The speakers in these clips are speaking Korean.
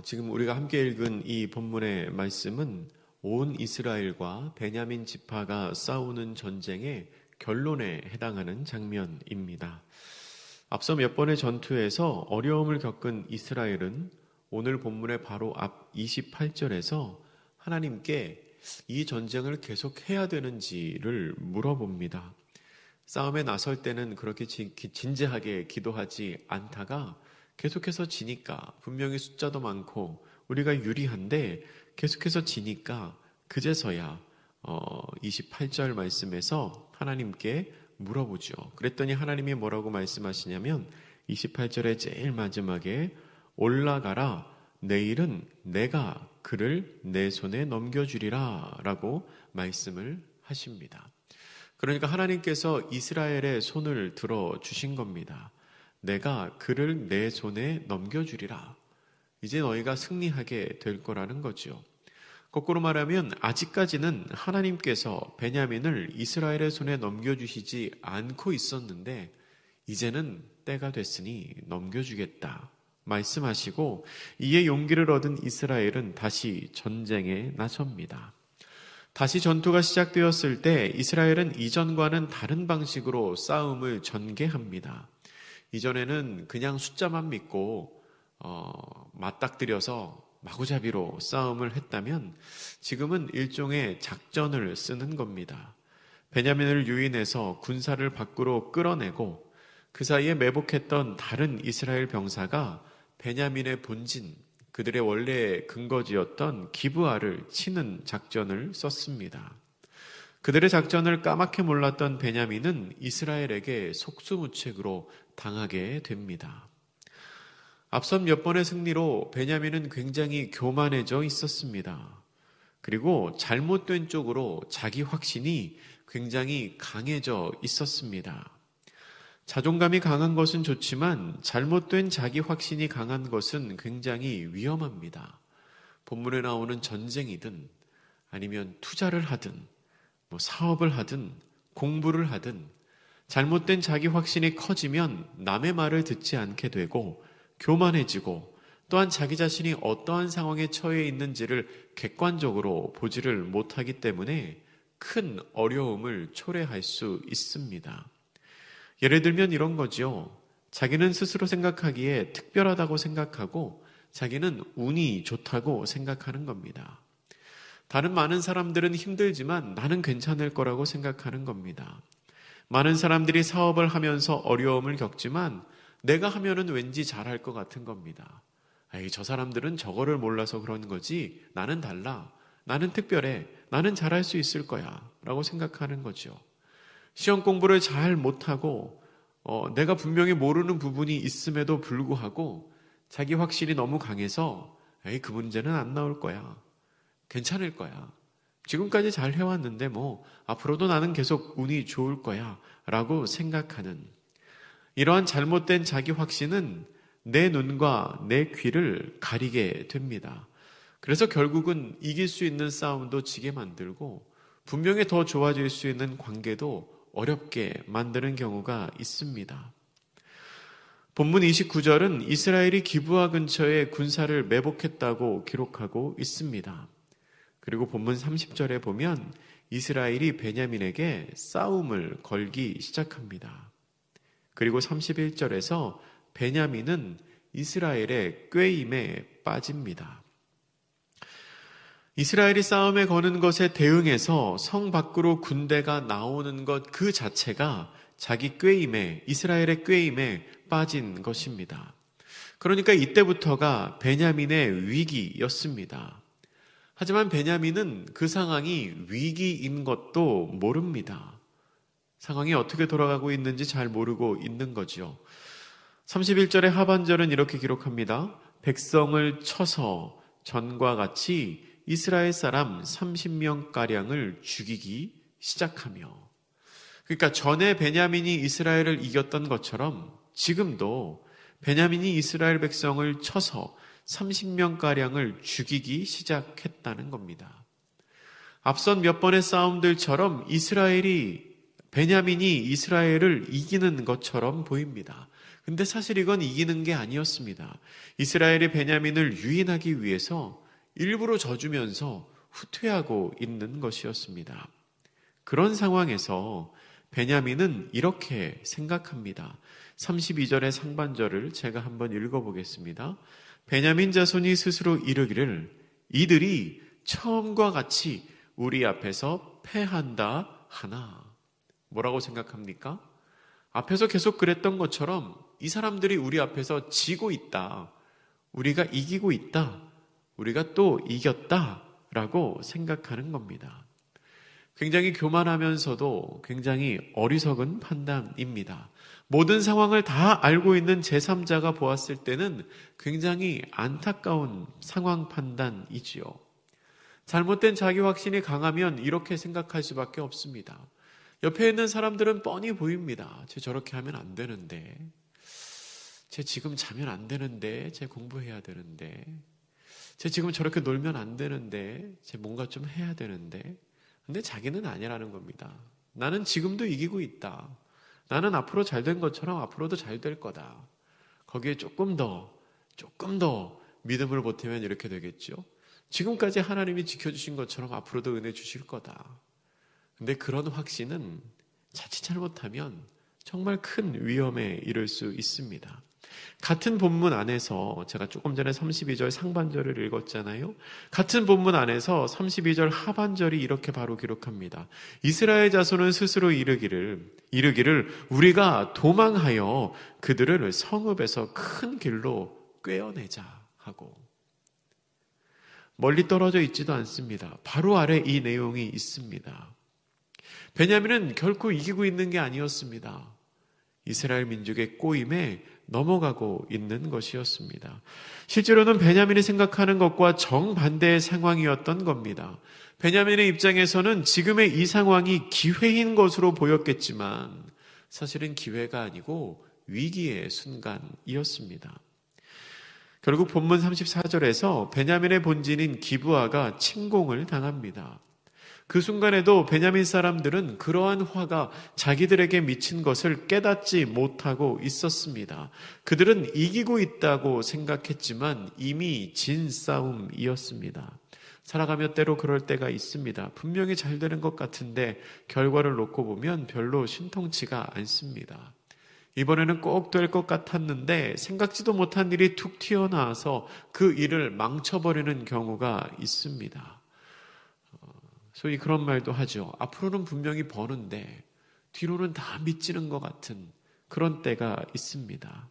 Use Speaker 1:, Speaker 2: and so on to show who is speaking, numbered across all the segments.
Speaker 1: 지금 우리가 함께 읽은 이 본문의 말씀은 온 이스라엘과 베냐민 지파가 싸우는 전쟁의 결론에 해당하는 장면입니다. 앞서 몇 번의 전투에서 어려움을 겪은 이스라엘은 오늘 본문의 바로 앞 28절에서 하나님께 이 전쟁을 계속해야 되는지를 물어봅니다. 싸움에 나설 때는 그렇게 진지하게 기도하지 않다가 계속해서 지니까, 분명히 숫자도 많고 우리가 유리한데 계속해서 지니까 그제서야 28절 말씀에서 하나님께 물어보죠. 그랬더니 하나님이 뭐라고 말씀하시냐면 28절의 제일 마지막에 올라가라, 내일은 내가 그를 내 손에 넘겨주리라 라고 말씀을 하십니다. 그러니까 하나님께서 이스라엘의 손을 들어주신 겁니다. 내가 그를 내 손에 넘겨주리라. 이제 너희가 승리하게 될 거라는 거죠. 거꾸로 말하면 아직까지는 하나님께서 베냐민을 이스라엘의 손에 넘겨주시지 않고 있었는데 이제는 때가 됐으니 넘겨주겠다 말씀하시고, 이에 용기를 얻은 이스라엘은 다시 전쟁에 나섭니다. 다시 전투가 시작되었을 때 이스라엘은 이전과는 다른 방식으로 싸움을 전개합니다. 이전에는 그냥 숫자만 믿고 맞닥뜨려서 마구잡이로 싸움을 했다면 지금은 일종의 작전을 쓰는 겁니다. 베냐민을 유인해서 군사를 밖으로 끌어내고 그 사이에 매복했던 다른 이스라엘 병사가 베냐민의 본진, 그들의 원래 근거지였던 기브아를 치는 작전을 썼습니다. 그들의 작전을 까맣게 몰랐던 베냐민은 이스라엘에게 속수무책으로 당하게 됩니다. 앞선 몇 번의 승리로 베냐민은 굉장히 교만해져 있었습니다. 그리고 잘못된 쪽으로 자기 확신이 굉장히 강해져 있었습니다. 자존감이 강한 것은 좋지만 잘못된 자기 확신이 강한 것은 굉장히 위험합니다. 본문에 나오는 전쟁이든 아니면 투자를 하든 사업을 하든 공부를 하든 잘못된 자기 확신이 커지면 남의 말을 듣지 않게 되고 교만해지고, 또한 자기 자신이 어떠한 상황에 처해 있는지를 객관적으로 보지를 못하기 때문에 큰 어려움을 초래할 수 있습니다. 예를 들면 이런 거죠. 자기는 스스로 생각하기에 특별하다고 생각하고 자기는 운이 좋다고 생각하는 겁니다. 다른 많은 사람들은 힘들지만 나는 괜찮을 거라고 생각하는 겁니다. 많은 사람들이 사업을 하면서 어려움을 겪지만 내가 하면은 왠지 잘할 것 같은 겁니다. 저 사람들은 저거를 몰라서 그런 거지, 나는 달라, 나는 특별해, 나는 잘할 수 있을 거야 라고 생각하는 거죠. 시험 공부를 잘 못하고 내가 분명히 모르는 부분이 있음에도 불구하고 자기 확신이 너무 강해서 그 문제는 안 나올 거야, 괜찮을 거야, 지금까지 잘 해왔는데 앞으로도 나는 계속 운이 좋을 거야 라고 생각하는, 이러한 잘못된 자기 확신은 내 눈과 내 귀를 가리게 됩니다. 그래서 결국은 이길 수 있는 싸움도 지게 만들고 분명히 더 좋아질 수 있는 관계도 어렵게 만드는 경우가 있습니다. 본문 29절은 이스라엘이 기브아 근처에 군사를 매복했다고 기록하고 있습니다. 그리고 본문 30절에 보면 이스라엘이 베냐민에게 싸움을 걸기 시작합니다. 그리고 31절에서 베냐민은 이스라엘의 꾀임에 빠집니다. 이스라엘이 싸움에 거는 것에 대응해서 성 밖으로 군대가 나오는 것 그 자체가 자기 꾀임에, 이스라엘의 꾀임에 빠진 것입니다. 그러니까 이때부터가 베냐민의 위기였습니다. 하지만 베냐민은 그 상황이 위기인 것도 모릅니다. 상황이 어떻게 돌아가고 있는지 잘 모르고 있는 거죠. 31절의 하반절은 이렇게 기록합니다. 백성을 쳐서 전과 같이 이스라엘 사람 30명가량을 죽이기 시작하며, 그러니까 전에 베냐민이 이스라엘을 이겼던 것처럼 지금도 베냐민이 이스라엘 백성을 쳐서 30명가량을 죽이기 시작했다는 겁니다. 앞선 몇 번의 싸움들처럼 베냐민이 이스라엘을 이기는 것처럼 보입니다. 근데 사실 이건 이기는 게 아니었습니다. 이스라엘이 베냐민을 유인하기 위해서 일부러 져주면서 후퇴하고 있는 것이었습니다. 그런 상황에서 베냐민은 이렇게 생각합니다. 32절의 상반절을 제가 한번 읽어보겠습니다. 베냐민 자손이 스스로 이르기를 이들이 처음과 같이 우리 앞에서 패한다 하나. 뭐라고 생각합니까? 앞에서 계속 그랬던 것처럼 이 사람들이 우리 앞에서 지고 있다. 우리가 이기고 있다. 우리가 또 이겼다라고 생각하는 겁니다. 굉장히 교만하면서도 굉장히 어리석은 판단입니다. 모든 상황을 다 알고 있는 제3자가 보았을 때는 굉장히 안타까운 상황 판단이지요. 잘못된 자기 확신이 강하면 이렇게 생각할 수밖에 없습니다. 옆에 있는 사람들은 뻔히 보입니다. 쟤 저렇게 하면 안 되는데, 쟤 지금 자면 안 되는데, 쟤 공부해야 되는데, 쟤 지금 저렇게 놀면 안 되는데, 쟤 뭔가 좀 해야 되는데. 근데 자기는 아니라는 겁니다. 나는 지금도 이기고 있다. 나는 앞으로 잘 된 것처럼 앞으로도 잘 될 거다. 거기에 조금 더 믿음을 보태면 이렇게 되겠죠. 지금까지 하나님이 지켜주신 것처럼 앞으로도 은혜 주실 거다. 근데 그런 확신은 자칫 잘못하면 정말 큰 위험에 이를 수 있습니다. 같은 본문 안에서 제가 조금 전에 32절 상반절을 읽었잖아요. 같은 본문 안에서 32절 하반절이 이렇게 바로 기록합니다. 이스라엘 자손은 스스로 이르기를 우리가 도망하여 그들을 성읍에서 큰 길로 꿰어내자 하고, 멀리 떨어져 있지도 않습니다. 바로 아래 이 내용이 있습니다. 베냐민은 결코 이기고 있는 게 아니었습니다. 이스라엘 민족의 꼬임에 넘어가고 있는 것이었습니다. 실제로는 베냐민이 생각하는 것과 정반대의 상황이었던 겁니다. 베냐민의 입장에서는 지금의 이 상황이 기회인 것으로 보였겠지만 사실은 기회가 아니고 위기의 순간이었습니다. 결국 본문 34절에서 베냐민의 본진인 기브아가 침공을 당합니다. 그 순간에도 베냐민 사람들은 그러한 화가 자기들에게 미친 것을 깨닫지 못하고 있었습니다. 그들은 이기고 있다고 생각했지만 이미 진 싸움이었습니다. 살아가며 때로 그럴 때가 있습니다. 분명히 잘 되는 것 같은데 결과를 놓고 보면 별로 신통치가 않습니다. 이번에는 꼭 될 것 같았는데 생각지도 못한 일이 툭 튀어나와서 그 일을 망쳐버리는 경우가 있습니다. 소위 그런 말도 하죠. 앞으로는 분명히 버는데 뒤로는 다 미치는 것 같은 그런 때가 있습니다.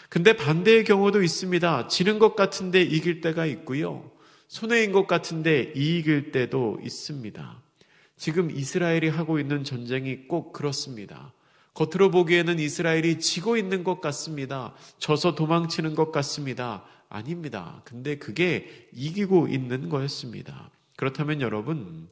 Speaker 1: 근데 반대의 경우도 있습니다. 지는 것 같은데 이길 때가 있고요. 손해인 것 같은데 이길 때도 있습니다. 지금 이스라엘이 하고 있는 전쟁이 꼭 그렇습니다. 겉으로 보기에는 이스라엘이 지고 있는 것 같습니다. 져서 도망치는 것 같습니다. 아닙니다. 근데 그게 이기고 있는 거였습니다. 그렇다면 여러분,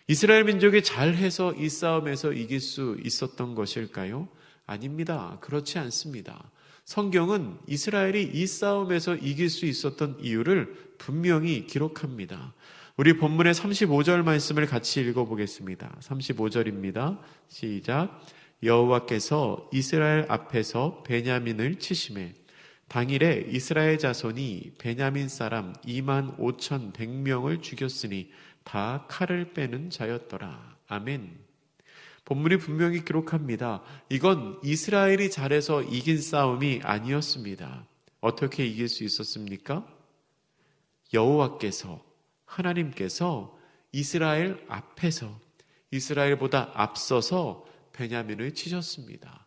Speaker 1: 이스라엘 민족이 잘해서 이 싸움에서 이길 수 있었던 것일까요? 아닙니다. 그렇지 않습니다. 성경은 이스라엘이 이 싸움에서 이길 수 있었던 이유를 분명히 기록합니다. 우리 본문의 35절 말씀을 같이 읽어보겠습니다. 35절입니다. 시작. 여호와께서 이스라엘 앞에서 베냐민을 치시매 당일에 이스라엘 자손이 베냐민 사람 25,100명을 죽였으니 다 칼을 빼는 자였더라. 아멘. 본문이 분명히 기록합니다. 이건 이스라엘이 잘해서 이긴 싸움이 아니었습니다. 어떻게 이길 수 있었습니까? 여호와께서, 하나님께서 이스라엘 앞에서, 이스라엘보다 앞서서 베냐민을 치셨습니다.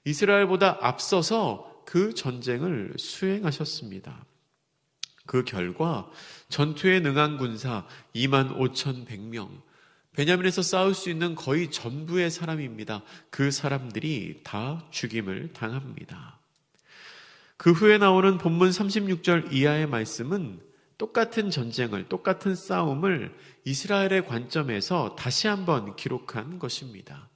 Speaker 1: 이스라엘보다 앞서서 그 전쟁을 수행하셨습니다. 그 결과 전투에 능한 군사 25,100명, 베냐민에서 싸울 수 있는 거의 전부의 사람입니다. 그 사람들이 다 죽임을 당합니다. 그 후에 나오는 본문 36절 이하의 말씀은 똑같은 전쟁을, 똑같은 싸움을 이스라엘의 관점에서 다시 한번 기록한 것입니다.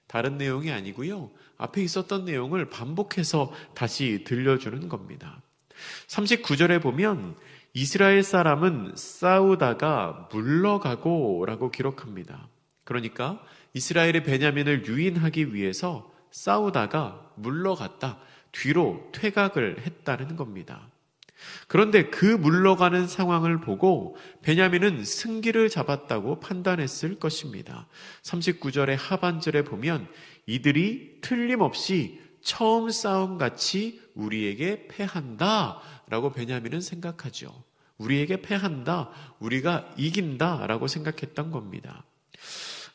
Speaker 1: 다른 내용이 아니고요. 앞에 있었던 내용을 반복해서 다시 들려주는 겁니다. 39절에 보면 이스라엘 사람은 싸우다가 물러가고 라고 기록합니다. 그러니까 이스라엘의 베냐민을 유인하기 위해서 싸우다가 물러갔다, 뒤로 퇴각을 했다는 겁니다. 그런데 그 물러가는 상황을 보고 베냐민은 승기를 잡았다고 판단했을 것입니다. 39절의 하반절에 보면 이들이 틀림없이 처음 싸움같이 우리에게 패한다 라고 베냐민은 생각하죠. 우리에게 패한다, 우리가 이긴다 라고 생각했던 겁니다.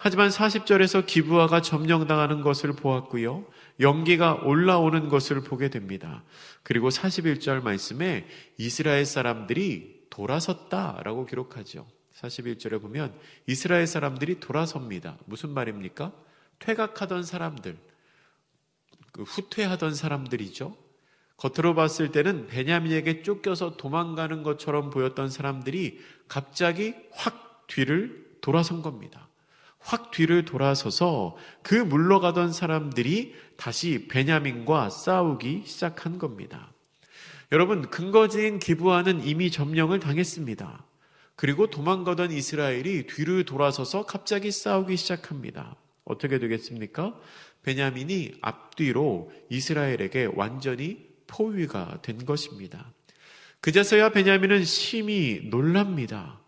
Speaker 1: 하지만 40절에서 기브아가 점령당하는 것을 보았고요. 연기가 올라오는 것을 보게 됩니다. 그리고 41절 말씀에 이스라엘 사람들이 돌아섰다라고 기록하죠. 41절에 보면 이스라엘 사람들이 돌아섭니다. 무슨 말입니까? 퇴각하던 사람들, 후퇴하던 사람들이죠. 겉으로 봤을 때는 베냐민에게 쫓겨서 도망가는 것처럼 보였던 사람들이 갑자기 확 뒤를 돌아선 겁니다. 확 뒤를 돌아서서 그 물러가던 사람들이 다시 베냐민과 싸우기 시작한 겁니다. 여러분, 근거지인 기브아는 이미 점령을 당했습니다. 그리고 도망가던 이스라엘이 뒤를 돌아서서 갑자기 싸우기 시작합니다. 어떻게 되겠습니까? 베냐민이 앞뒤로 이스라엘에게 완전히 포위가 된 것입니다. 그제서야 베냐민은 심히 놀랍니다.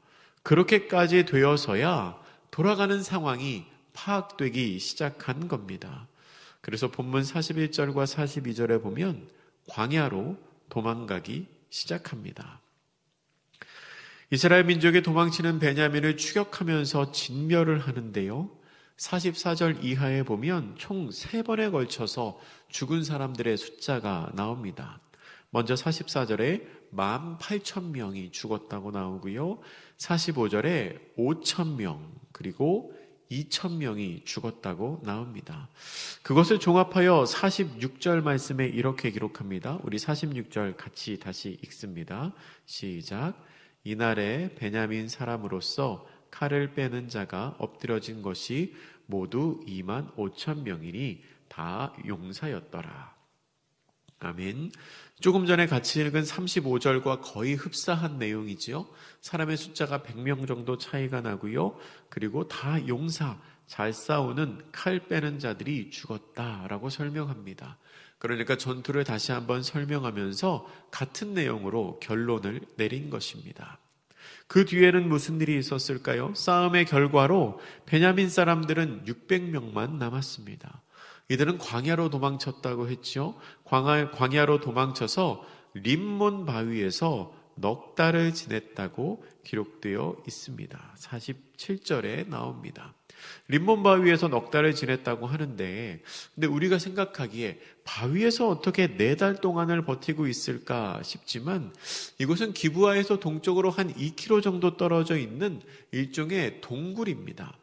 Speaker 1: 그렇게까지 되어서야 돌아가는 상황이 파악되기 시작한 겁니다. 그래서 본문 41절과 42절에 보면 광야로 도망가기 시작합니다. 이스라엘 민족이 도망치는 베냐민을 추격하면서 진멸을 하는데요. 44절 이하에 보면 총 3번에 걸쳐서 죽은 사람들의 숫자가 나옵니다. 먼저 44절에 18,000명이 죽었다고 나오고요. 45절에 5,000명 그리고 2,000명이 죽었다고 나옵니다. 그것을 종합하여 46절 말씀에 이렇게 기록합니다. 우리 46절 같이 다시 읽습니다. 시작. 이날에 베냐민 사람으로서 칼을 빼는 자가 엎드려진 것이 모두 25,000명이니 다 용사였더라. 아멘. 조금 전에 같이 읽은 35절과 거의 흡사한 내용이지요. 사람의 숫자가 100명 정도 차이가 나고요. 그리고 다 용사, 잘 싸우는 칼 빼는 자들이 죽었다라고 설명합니다. 그러니까 전투를 다시 한번 설명하면서 같은 내용으로 결론을 내린 것입니다. 그 뒤에는 무슨 일이 있었을까요? 싸움의 결과로 베냐민 사람들은 600명만 남았습니다. 이들은 광야로 도망쳤다고 했죠. 광야로 도망쳐서 림몬 바위에서 넉 달을 지냈다고 기록되어 있습니다. 47절에 나옵니다. 림몬 바위에서 넉 달을 지냈다고 하는데, 근데 우리가 생각하기에 바위에서 어떻게 4달 동안을 버티고 있을까 싶지만 이곳은 기브아에서 동쪽으로 한 2km 정도 떨어져 있는 일종의 동굴입니다.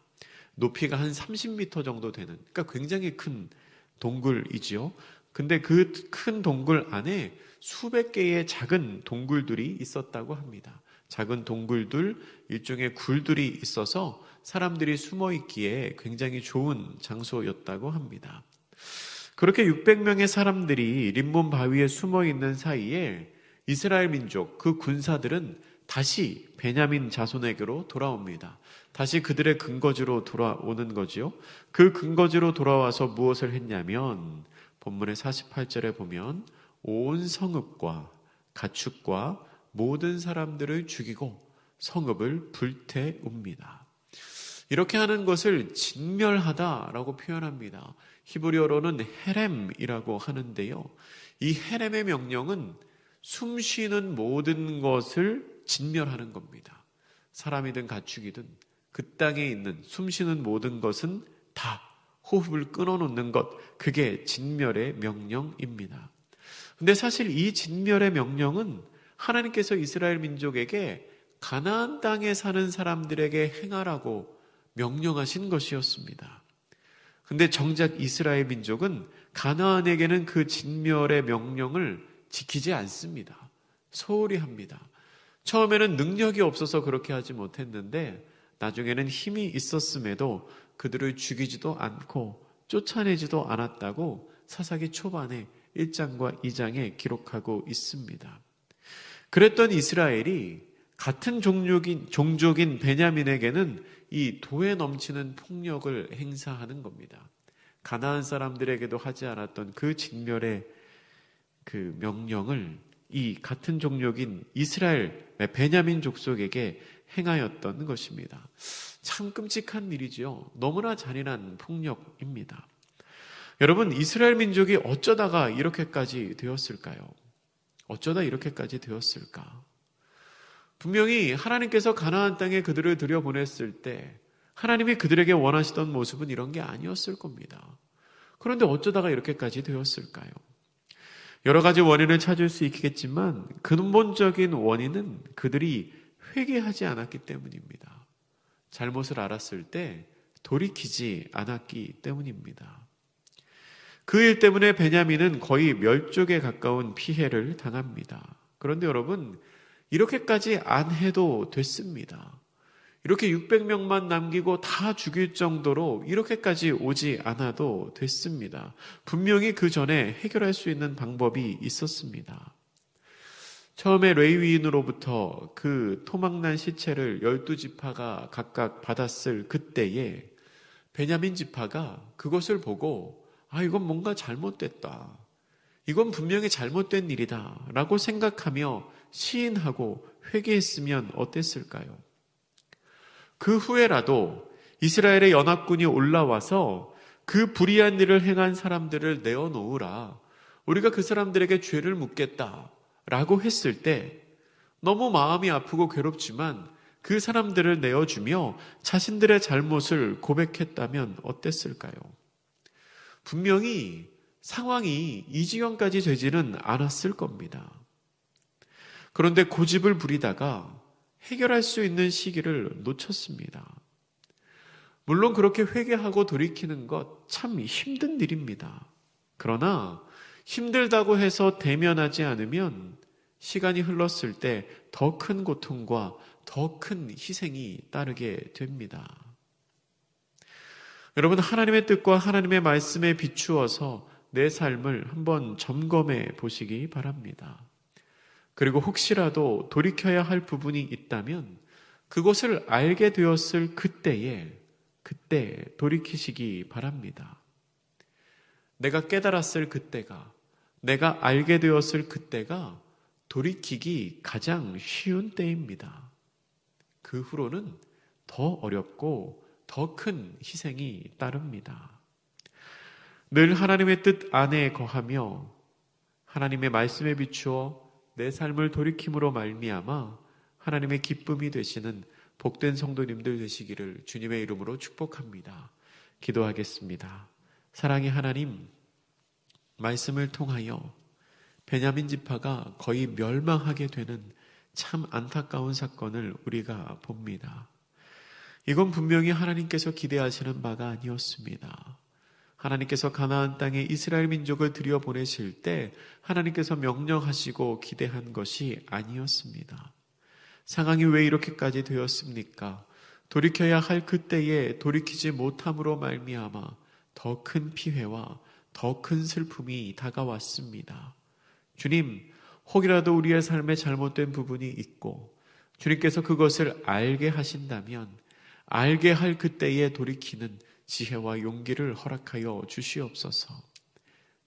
Speaker 1: 높이가 한 30m 정도 되는, 그러니까 굉장히 큰 동굴이지요. 근데 그 큰 동굴 안에 수백 개의 작은 동굴들이 있었다고 합니다. 작은 동굴들, 일종의 굴들이 있어서 사람들이 숨어 있기에 굉장히 좋은 장소였다고 합니다. 그렇게 600명의 사람들이 림몬 바위에 숨어 있는 사이에 이스라엘 민족, 그 군사들은 다시 베냐민 자손에게로 돌아옵니다. 다시 그들의 근거지로 돌아오는 거지요. 그 근거지로 돌아와서 무엇을 했냐면 본문의 48절에 보면 온 성읍과 가축과 모든 사람들을 죽이고 성읍을 불태웁니다. 이렇게 하는 것을 진멸하다라고 표현합니다. 히브리어로는 헤렘이라고 하는데요. 이 헤렘의 명령은 숨 쉬는 모든 것을 진멸하는 겁니다. 사람이든 가축이든 그 땅에 있는 숨 쉬는 모든 것은 다 호흡을 끊어놓는 것, 그게 진멸의 명령입니다. 근데 사실 이 진멸의 명령은 하나님께서 이스라엘 민족에게 가나안 땅에 사는 사람들에게 행하라고 명령하신 것이었습니다. 근데 정작 이스라엘 민족은 가나안에게는 그 진멸의 명령을 지키지 않습니다. 소홀히 합니다. 처음에는 능력이 없어서 그렇게 하지 못했는데 나중에는 힘이 있었음에도 그들을 죽이지도 않고 쫓아내지도 않았다고 사사기 초반에 1장과 2장에 기록하고 있습니다. 그랬던 이스라엘이 같은 종족인 베냐민에게는 이 도에 넘치는 폭력을 행사하는 겁니다. 가나안 사람들에게도 하지 않았던 그 진멸의 그 명령을 이 같은 종족인 이스라엘 베냐민 족속에게 행하였던 것입니다. 참 끔찍한 일이지요. 너무나 잔인한 폭력입니다. 여러분, 이스라엘 민족이 어쩌다가 이렇게까지 되었을까요? 어쩌다 이렇게까지 되었을까? 분명히 하나님께서 가나안 땅에 그들을 들여보냈을 때 하나님이 그들에게 원하시던 모습은 이런 게 아니었을 겁니다. 그런데 어쩌다가 이렇게까지 되었을까요? 여러 가지 원인을 찾을 수 있겠지만 근본적인 원인은 그들이 회개하지 않았기 때문입니다. 잘못을 알았을 때 돌이키지 않았기 때문입니다. 그 일 때문에 베냐민은 거의 멸족에 가까운 피해를 당합니다. 그런데 여러분, 이렇게까지 안 해도 됐습니다. 이렇게 600명만 남기고 다 죽일 정도로 이렇게까지 오지 않아도 됐습니다. 분명히 그 전에 해결할 수 있는 방법이 있었습니다. 처음에 레위인으로부터 그 토막난 시체를 12지파가 각각 받았을 그때에 베냐민 지파가 그것을 보고 이건 뭔가 잘못됐다. 이건 분명히 잘못된 일이다. 라고 생각하며 시인하고 회개했으면 어땠을까요? 그 후에라도 이스라엘의 연합군이 올라와서 그 불의한 일을 행한 사람들을 내어놓으라. 우리가 그 사람들에게 죄를 묻겠다. 라고 했을 때 너무 마음이 아프고 괴롭지만 그 사람들을 내어주며 자신들의 잘못을 고백했다면 어땠을까요? 분명히 상황이 이 지경까지 되지는 않았을 겁니다. 그런데 고집을 부리다가 해결할 수 있는 시기를 놓쳤습니다. 물론 그렇게 회개하고 돌이키는 것 참 힘든 일입니다. 그러나 힘들다고 해서 대면하지 않으면 시간이 흘렀을 때 더 큰 고통과 더 큰 희생이 따르게 됩니다. 여러분, 하나님의 뜻과 하나님의 말씀에 비추어서 내 삶을 한번 점검해 보시기 바랍니다. 그리고 혹시라도 돌이켜야 할 부분이 있다면 그것을 알게 되었을 그때 돌이키시기 바랍니다. 내가 깨달았을 그때가, 내가 알게 되었을 그때가 돌이키기 가장 쉬운 때입니다. 그 후로는 더 어렵고 더 큰 희생이 따릅니다. 늘 하나님의 뜻 안에 거하며 하나님의 말씀에 비추어 내 삶을 돌이킴으로 말미암아 하나님의 기쁨이 되시는 복된 성도님들 되시기를 주님의 이름으로 축복합니다. 기도하겠습니다. 사랑의 하나님, 말씀을 통하여 베냐민 지파가 거의 멸망하게 되는 참 안타까운 사건을 우리가 봅니다. 이건 분명히 하나님께서 기대하시는 바가 아니었습니다. 하나님께서 가나안 땅에 이스라엘 민족을 들여보내실 때 하나님께서 명령하시고 기대한 것이 아니었습니다. 상황이 왜 이렇게까지 되었습니까? 돌이켜야 할 그때에 돌이키지 못함으로 말미암아 더 큰 피해와 더 큰 슬픔이 다가왔습니다. 주님, 혹이라도 우리의 삶에 잘못된 부분이 있고 주님께서 그것을 알게 하신다면 알게 할 그때에 돌이키는 지혜와 용기를 허락하여 주시옵소서.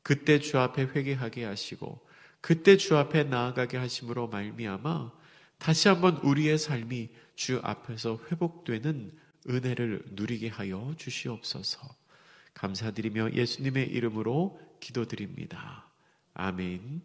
Speaker 1: 그때 주 앞에 회개하게 하시고 그때 주 앞에 나아가게 하심으로 말미암아 다시 한번 우리의 삶이 주 앞에서 회복되는 은혜를 누리게 하여 주시옵소서. 감사드리며 예수님의 이름으로 기도드립니다. 아멘.